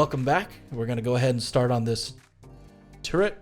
welcome back. We're going to go ahead and start on this turret.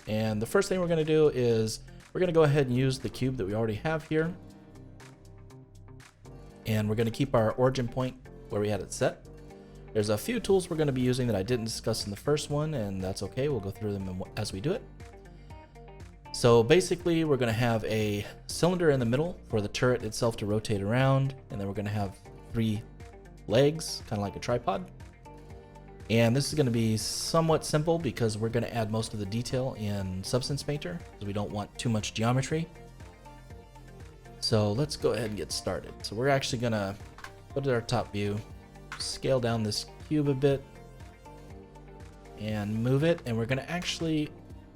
And the first thing we're going to do is we're going to go ahead and use the cube that we already have here. And we're going to keep our origin point where we had it set. There's a few tools we're going to be using that I didn't discuss in the first one, and that's okay. We'll go through them as we do it. So basically, we're going to have a cylinder in the middle for the turret itself to rotate around, and then we're going to have 3 legs, kind of like a tripod. And this is going to be somewhat simple because we're going to add most of the detail in Substance Painter because we don't want too much geometry. So let's go ahead and get started. So we're actually going to go to our top view, scale down this cube a bit, and move it. And we're going to actually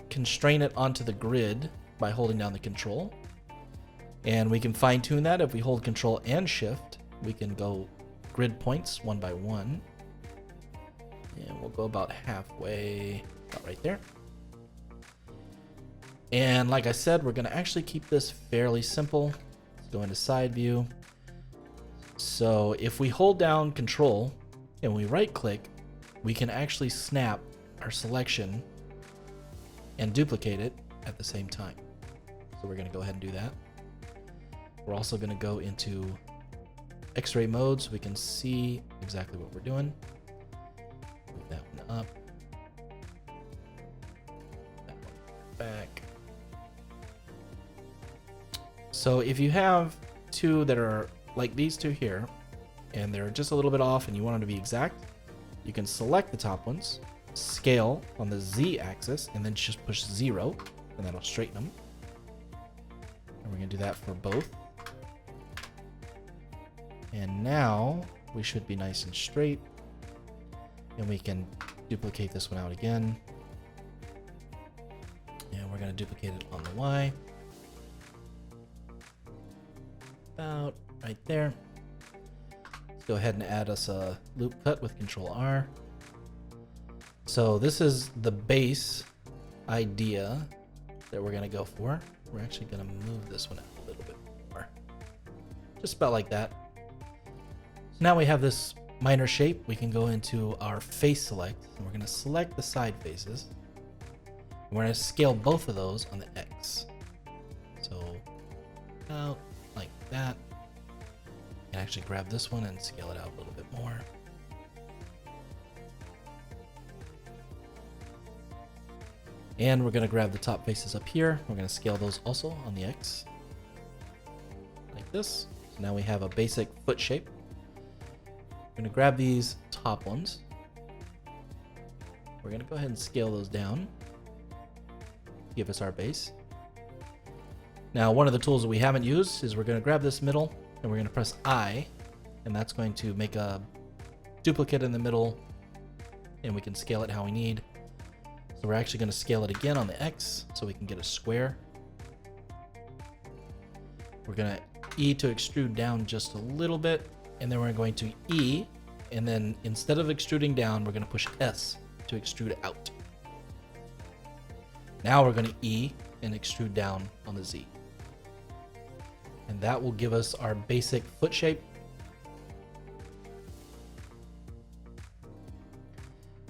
constrain it onto the grid by holding down the control. And we can fine tune that. If we hold control and shift, we can go grid points one by one. And we'll go about halfway, about right there. And like I said, we're going to actually keep this fairly simple. Let's go into side view. So if we hold down control and we right click, we can actually snap our selection and duplicate it at the same time. So we're going to go ahead and do that. We're also going to go into X-ray mode so we can see exactly what we're doing. Move that one up. That one back. So if you have two that are like these two here, and they're just a little bit off and you want them to be exact, you can select the top ones, scale on the Z axis, and then just push 0, and that'll straighten them. And we're going to do that for both. And now we should be nice and straight. And we can duplicate this one out again. And we're going to duplicate it on the Y. About right there. Let's go ahead and add us a loop cut with Control R. So this is the base idea that we're going to go for. We're actually going to move this one out a little bit more. Just about like that. So now we have this minor shape. We can go into our face select, and we're going to select the side faces. And we're going to scale both of those on the X. So out like that. And actually grab this one and scale it out a little bit more. And we're going to grab the top faces up here. We're going to scale those also on the X. Like this. So now we have a basic foot shape. We're going to grab these top ones. We're going to go ahead and scale those down. Give us our base. Now, one of the tools that we haven't used is we're going to grab this middle and we're going to press I, and that's going to make a duplicate in the middle, and we can scale it how we need. So we're actually going to scale it again on the X so we can get a square. We're going to E to extrude down just a little bit, and then we're going to E, and then instead of extruding down, we're going to push S to extrude out. Now we're going to E and extrude down on the Z. And that will give us our basic foot shape.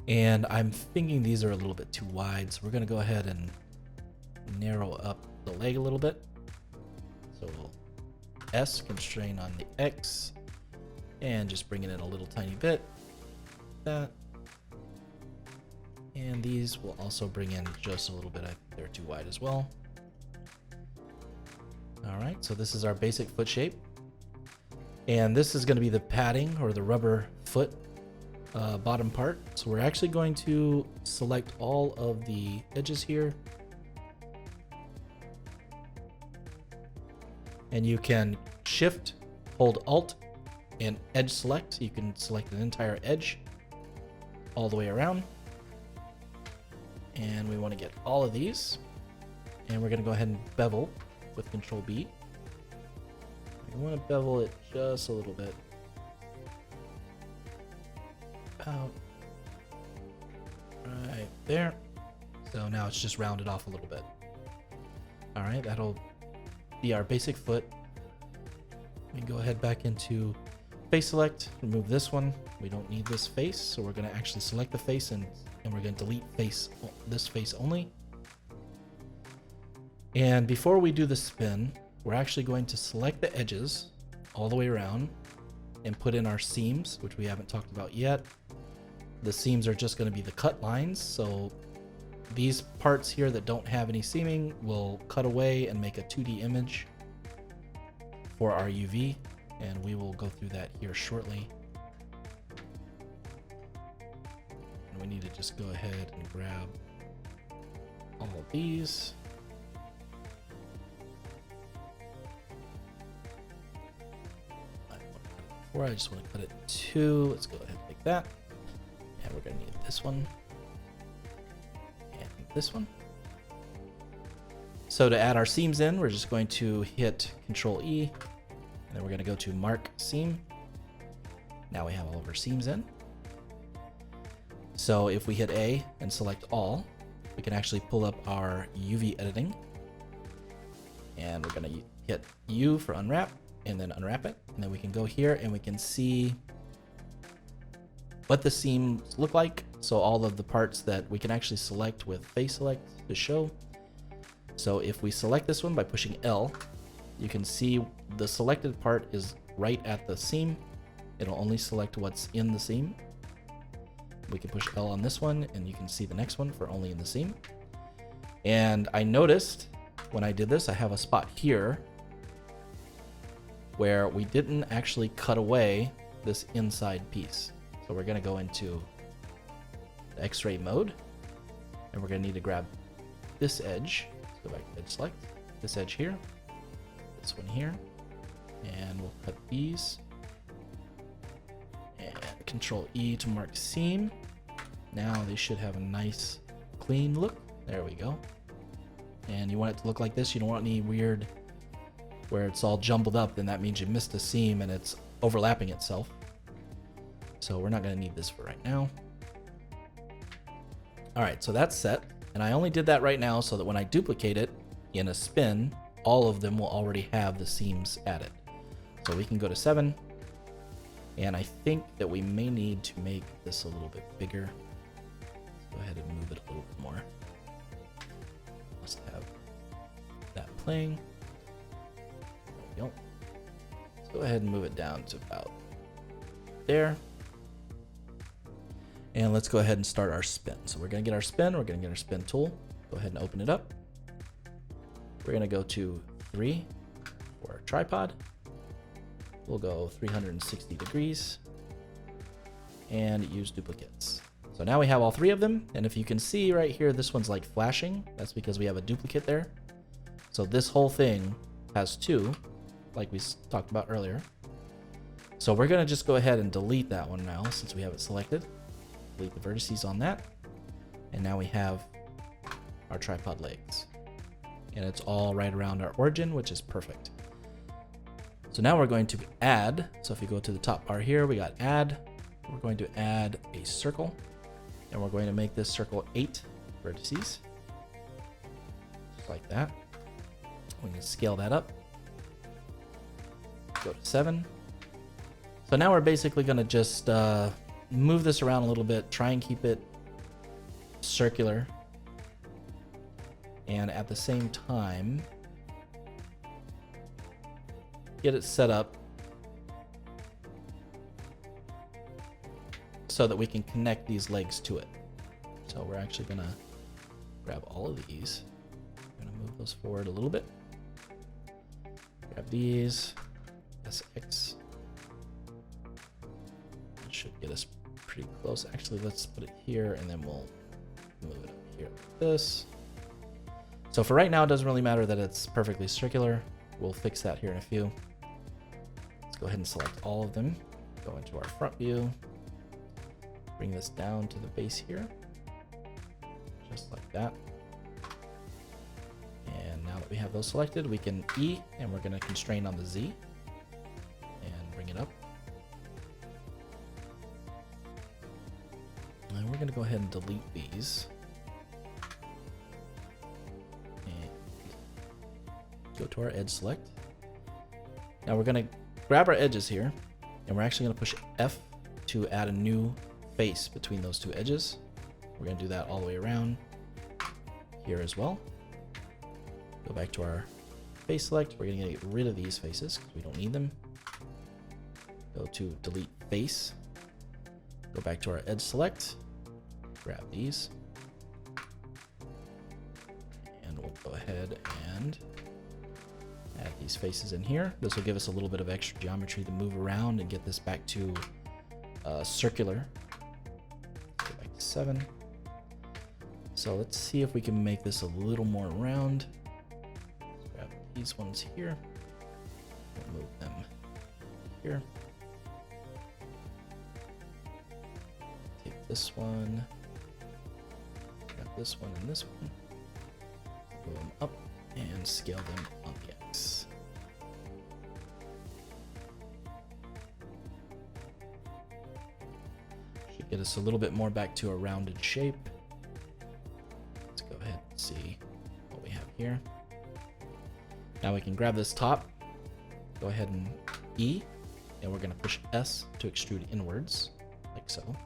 And I'm thinking these are a little bit too wide, so we're going to go ahead and narrow up the leg a little bit. So we'll S, constrain on the X, and just bring it in a little tiny bit. That. And these will also bring in just a little bit. I think they're too wide as well. All right, so this is our basic foot shape. And this is going to be the padding or the rubber foot bottom part. So we're actually going to select all of the edges here. And you can shift, hold Alt, and edge select. You can select an entire edge all the way around. And we want to get all of these. And we're going to go ahead and bevel with Control B. I want to bevel it just a little bit. About right there. So now it's just rounded off a little bit. All right, that'll be our basic foot. We can go ahead back into face select, remove this one. We don't need this face, so we're going to actually select the face and we're going to delete this face only. And before we do the spin, we're actually going to select the edges all the way around and put in our seams, which we haven't talked about yet. The seams are just going to be the cut lines, so these parts here that don't have any seaming will cut away and make a 2D image for our UV, and we will go through that here shortly. And we need to just go ahead and grab all of these. I just want to cut it in 2. Let's go ahead and make that. And we're going to need this one and this one. So to add our seams in, we're just going to hit Control E, and then we're going to go to Mark Seam. Now we have all of our seams in. So if we hit A and select all, we can actually pull up our UV editing. And we're going to hit U for unwrap, and then unwrap it. And then we can go here and we can see what the seams look like. So all of the parts that we can actually select with face select to show. So if we select this one by pushing L, you can see the selected part is right at the seam. It'll only select what's in the seam. We can push L on this one and you can see the next one for only in the seam. And I noticed when I did this, I have a spot here where we didn't actually cut away this inside piece. So we're gonna go into the X-ray mode, and we're gonna need to grab this edge. Let's go back to edge select, this edge here, this one here, and we'll cut these. And Control E to mark seam. Now they should have a nice clean look. There we go. And you want it to look like this. You don't want any weird where it's all jumbled up, then that means you missed a seam and it's overlapping itself. So we're not going to need this for right now. All right, so that's set. And I only did that right now so that when I duplicate it in a spin, all of them will already have the seams added. So we can go to 7. And I think that we may need to make this a little bit bigger. Let's go ahead and move it a little bit more. Must have that playing. There we go. Let's go ahead and move it down to about there. And let's go ahead and start our spin. So we're going to get our spin. We're going to get our spin tool. Go ahead and open it up. We're going to go to 3 for our tripod. We'll go 360 degrees and use duplicates. So now we have all 3 of them. And if you can see right here, this one's like flashing. That's because we have a duplicate there. So this whole thing has 2, like we talked about earlier. So we're going to just go ahead and delete that one now since we have it selected. Delete the vertices on that. And now we have our tripod legs. And it's all right around our origin, which is perfect. So now we're going to add. So if you go to the top bar here, we got add. We're going to add a circle. And we're going to make this circle 8 vertices. Just like that. We can scale that up. Go to 7. So now we're basically going to just move this around a little bit, try and keep it circular, and at the same time get it set up so that we can connect these legs to it. So we're actually going to grab all of these. I'm going to move those forward a little bit. Grab these, SX. That should get us pretty close. Actually, let's put it here and then we'll move it up here like this. So for right now, it doesn't really matter that it's perfectly circular. We'll fix that here in a few. Let's go ahead and select all of them. Go into our front view. Bring this down to the base here. Just like that. And now that we have those selected, we can E, and we're going to constrain on the Z. And bring it up. And we're going to go ahead and delete these. And go to our edge select. Now we're going to grab our edges here. And we're actually going to push F to add a new face between those two edges. We're going to do that all the way around here as well. Go back to our face select. We're going to get rid of these faces because we don't need them. Go to delete face. Go back to our edge select. Grab these. And we'll go ahead and add these faces in here. This will give us a little bit of extra geometry to move around and get this back to circular. Go back to 7. So let's see if we can make this a little more round. Let's grab these ones here. We'll move them here. Take this one. Grab this one and this one. Move them up and scale them on the X. Should get us a little bit more back to a rounded shape. Let's go ahead and see what we have here. Now we can grab this top, go ahead and E, and we're going to push S to extrude inwards, like so.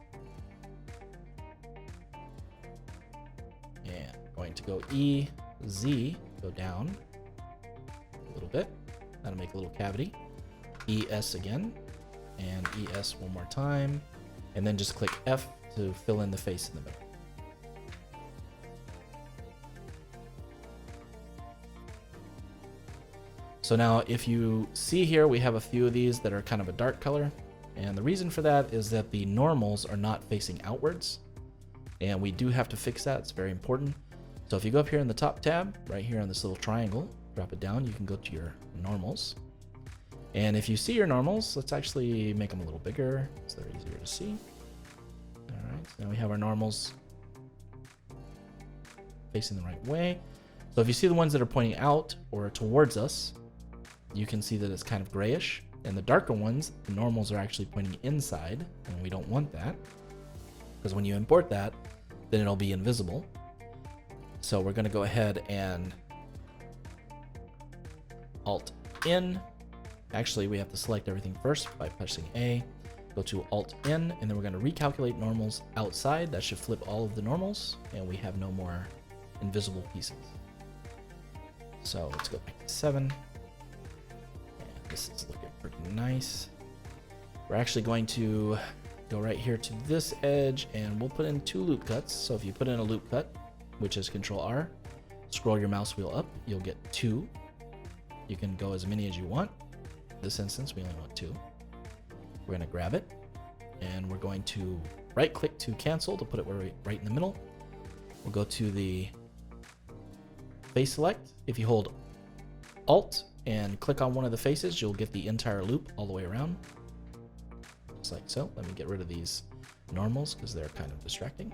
And going to go E, Z, go down a little bit. That'll make a little cavity. ES again, and ES one more time, and then just click F to fill in the face in the middle. So now if you see here, we have a few of these that are kind of a dark color, and the reason for that is that the normals are not facing outwards, and we do have to fix that. It's very important. So if you go up here in the top tab, right here on this little triangle, drop it down, you can go to your normals. And if you see your normals, let's actually make them a little bigger so they're easier to see. All right, so now we have our normals facing the right way. So if you see the ones that are pointing out or towards us, you can see that it's kind of grayish. And the darker ones, the normals are actually pointing inside, and we don't want that, because when you import that, then it'll be invisible. So we're going to go ahead and Alt N. Actually, we have to select everything first by pressing A. Go to Alt N, and then we're going to recalculate normals outside. That should flip all of the normals, and we have no more invisible pieces. So let's go back to 7. And this is looking pretty nice. We're actually going to go right here to this edge, and we'll put in 2 loop cuts. So if you put in a loop cut, which is Control R, scroll your mouse wheel up, you'll get 2. You can go as many as you want. In this instance, we only want 2. We're going to grab it, and we're going to right click to cancel to put it right in the middle. We'll go to the face select. If you hold Alt and click on one of the faces, you'll get the entire loop all the way around, just like so. Let me get rid of these normals because they're kind of distracting.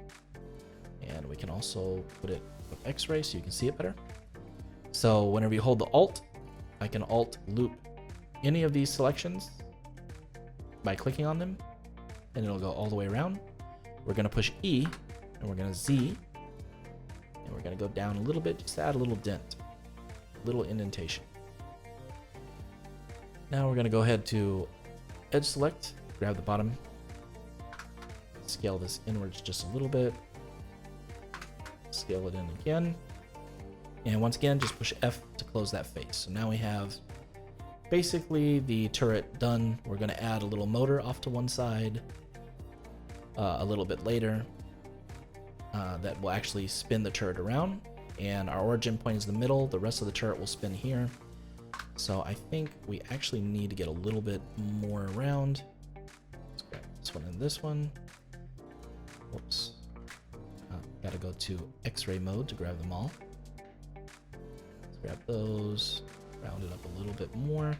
And we can also put it with X-ray so you can see it better. So whenever you hold the Alt, I can Alt loop any of these selections by clicking on them, and it'll go all the way around. We're going to push E, and we're going to Z, and we're going to go down a little bit just to add a little dent, a little indentation. Now we're going to go ahead to Edge Select, grab the bottom, scale this inwards just a little bit, scale it in again, and once again just push F to close that face. So now we have basically the turret done. We're going to add a little motor off to one side a little bit later that will actually spin the turret around, and our origin point is the middle. The rest of the turret will spin here. So I think we actually need to get a little bit more around. Let's grab this one and this one. Whoops. Gotta go to X-ray mode to grab them all. Let's grab those, round it up a little bit more,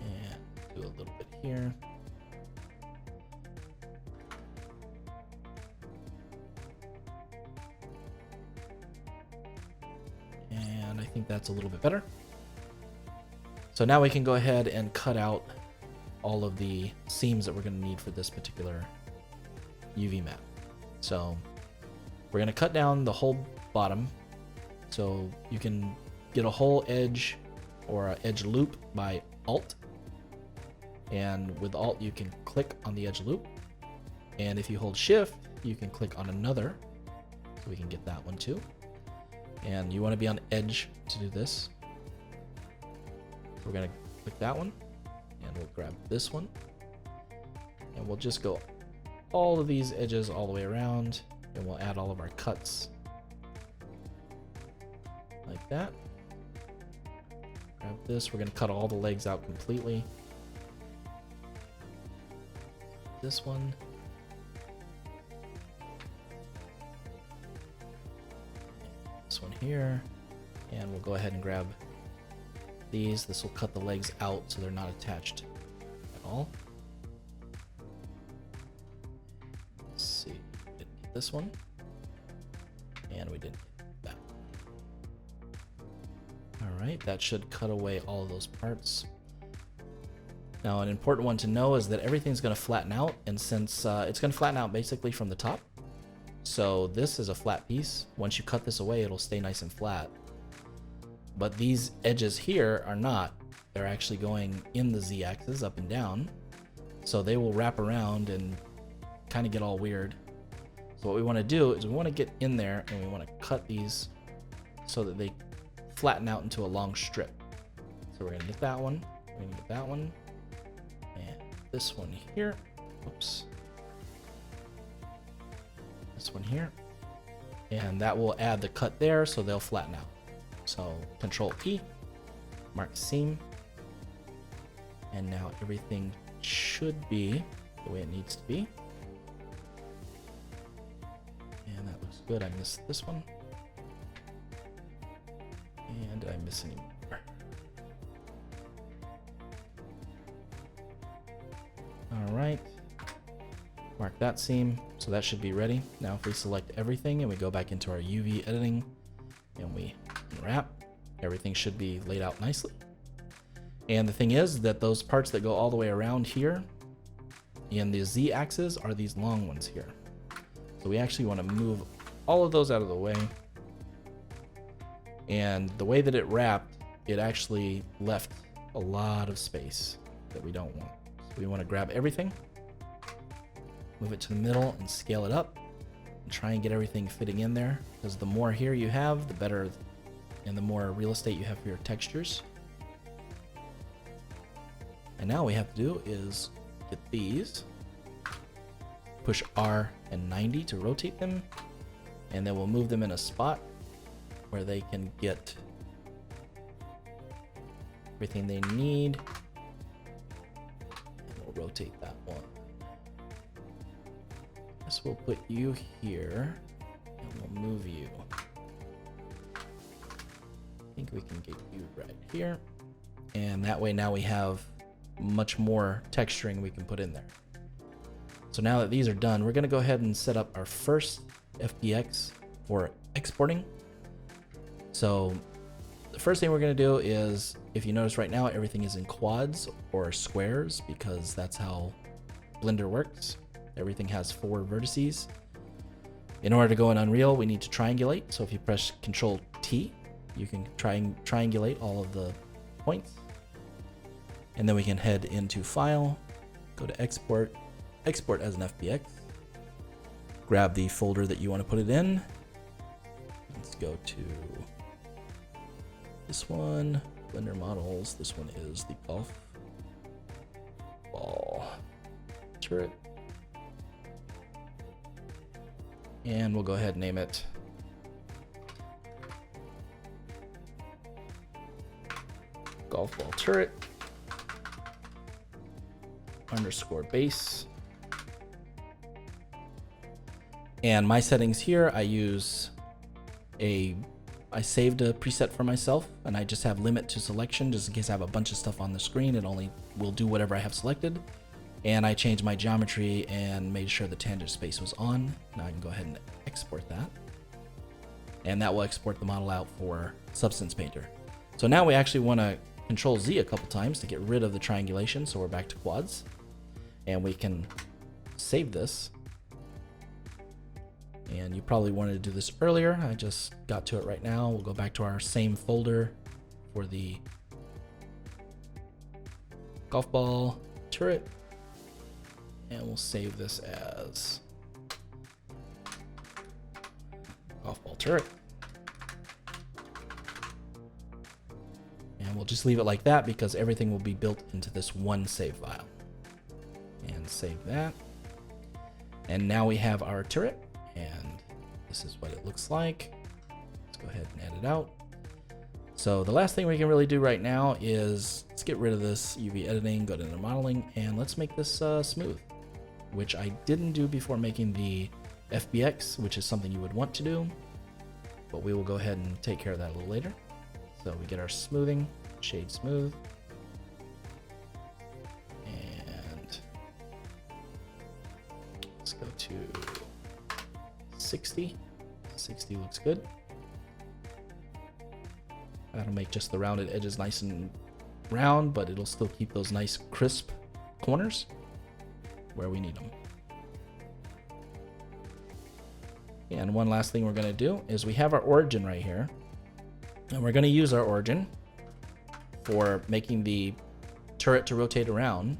and do a little bit here. And I think that's a little bit better. So now we can go ahead and cut out all of the seams that we're going to need for this particular UV map. So we're going to cut down the whole bottom, so you can get a whole edge or an edge loop by Alt and with Alt you can click on the edge loop, and if you hold Shift you can click on another, so we can get that one too. And you want to be on edge to do this. So we're going to click that one, and we'll grab this one, and we'll just go all of these edges all the way around, and we'll add all of our cuts like that. Grab this, we're going to cut all the legs out completely. This one. This one here, and we'll go ahead and grab these. This will cut the legs out so they're not attached at all. Let's see, we didn't get this one, and we didn't get that. All right, that should cut away all of those parts. Now, an important one to know is that everything's going to flatten out, and since it's going to flatten out basically from the top, so this is a flat piece. Once you cut this away, it'll stay nice and flat. But these edges here are not. They're actually going in the Z-axis up and down. So they will wrap around and kind of get all weird. So what we want to do is we want to get in there and we want to cut these so that they flatten out into a long strip. So we're going to get that one. We're going to get that one. And this one here. Oops. This one here, and that will add the cut there so they'll flatten out. So Control E, mark seam, and now everything should be the way it needs to be. And that looks good. I missed this one, and did I miss any more? All right. Mark that seam, so that should be ready. Now if we select everything and we go back into our UV editing and we unwrap, everything should be laid out nicely. And the thing is that those parts that go all the way around here in the Z axis are these long ones here. So we actually want to move all of those out of the way. And the way that it wrapped, it actually left a lot of space that we don't want. So we want to grab everything, move it to the middle and scale it up and try and get everything fitting in there, because the more here you have, the better, and the more real estate you have for your textures. And now what we have to do is get these, push R and 90 to rotate them, and then we'll move them in a spot where they can get everything they need. And we'll rotate that one. This will put you here, and we'll move you. I think we can get you right here. And that way now we have much more texturing we can put in there. So now that these are done, we're gonna go ahead and set up our first FBX for exporting. So the first thing we're gonna do is, if you notice right now, everything is in quads or squares because that's how Blender works. Everything has 4 vertices. In order to go in Unreal, we need to triangulate. So if you press Control T, you can triangulate all of the points. And then we can head into File, go to Export, Export as an FBX. Grab the folder that you want to put it in. Let's go to this one, Blender Models. This one is the GolfBall turret. And we'll go ahead and name it GolfBall turret _ base. And my settings here, I saved a preset for myself, and I just have limit to selection just in case I have a bunch of stuff on the screen. It only will do whatever I have selected. And I changed my geometry and made sure the tangent space was on. Now I can go ahead and export that. And that will export the model out for Substance Painter. So now we actually want to Control Z a couple times to get rid of the triangulation. So we're back to quads. And we can save this. And you probably wanted to do this earlier. I just got to it right now. We'll go back to our same folder for the GolfBall turret. And we'll save this as golf ball turret. And we'll just leave it like that because everything will be built into this one save file. And save that. And now we have our turret, and this is what it looks like. Let's go ahead and edit it out. So the last thing we can really do right now is let's get rid of this UV editing, go to the modeling, and let's make this smooth, which I didn't do before making the FBX, which is something you would want to do, but we will go ahead and take care of that a little later. So we get our smoothing, shade smooth, and let's go to 60. 60 looks good. That'll make just the rounded edges nice and round, but it'll still keep those nice crisp corners where we need them. And one last thing we're going to do is we have our origin right here, and we're going to use our origin for making the turret to rotate around,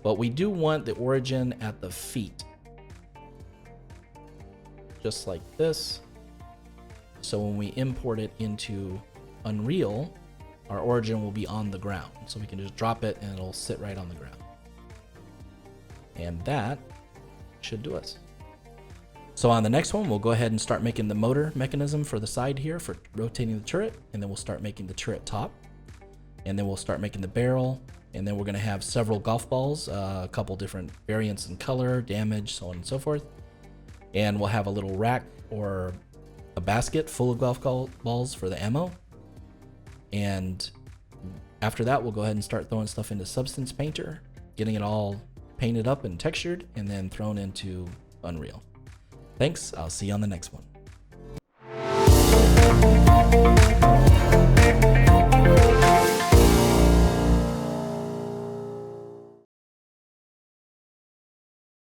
but we do want the origin at the feet, just like this. So when we import it into Unreal, our origin will be on the ground, so we can just drop it and it'll sit right on the ground. And that should do us. So on the next one, we'll go ahead and start making the motor mechanism for the side here for rotating the turret, and then we'll start making the turret top, and then we'll start making the barrel, and then we're going to have several golf balls, a couple different variants in color, damage, so on and so forth. And we'll have a little rack or a basket full of golf balls for the ammo. And after that, we'll go ahead and start throwing stuff into Substance Painter, getting it all painted up and textured, and then thrown into Unreal. Thanks, I'll see you on the next one.